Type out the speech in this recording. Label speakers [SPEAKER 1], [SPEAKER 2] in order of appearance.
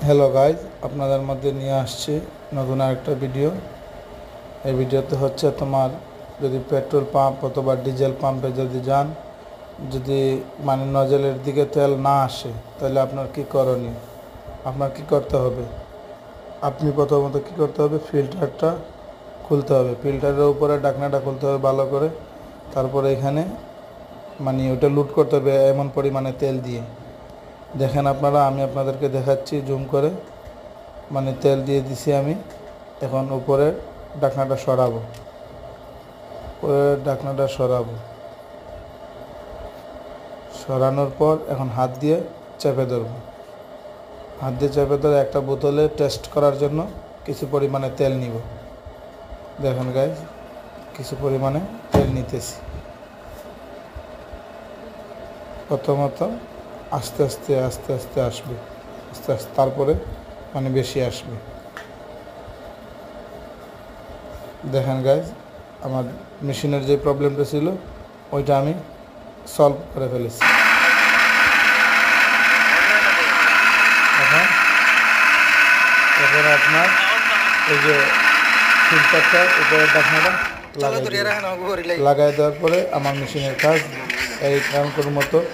[SPEAKER 1] Hello guys, আপনাদের মধ্যে নিয়ে আসছি নতুন আরেকটা ভিডিও। এই ভিডিওতে হচ্ছে তোমার যদি পেট্রোল পাম্প অথবা ডিজেল পাম্পে যদি যান, যদি মানে নজলের দিকে তেল না আসে, তাহলে আপনার কি করণীয়, আপনার কি করতে হবে। আপনি প্রথমত কি করতে হবে, ফিল্টারটা খুলতে হবে, ফিল্টারের উপরে ঢাকনাটা খুলতে হবে ভালো করে। তারপরে এখানে মানে ওটা লুট করতে হবে এমন পরিমাণে তেল দিয়ে। দেখেন আপনারা, আমি আপনাদেরকে দেখাচ্ছি জুম করে। মানে তেল দিয়ে দিছি আমি। এখন উপরে ঢাকনাটা সরাবো, সরানোর পর এখন হাত দিয়ে চেপে ধরবো। হাত দিয়ে চেপে ধরে একটা বোতলে টেস্ট করার জন্য কিছু পরিমাণে তেল নিব। দেখেন গাইজ, কিছু পরিমাণে তেল নিতেছি। প্রথমত আস্তে আস্তে আস্তে আস্তে আসবে, আস্তে আস্তে, তারপরে মানে বেশি আসবে। দেখেন গাইজ, আমার মেশিনের যে প্রবলেমটা ছিল ওইটা আমি সলভ করে ফেলেছি। এখন আপনার এই যে ফিল্টারটা উপরে ঢাকনাটা লাগাই দেওয়ার পরে আমার মেশিনের কাজ এই কারণ মতো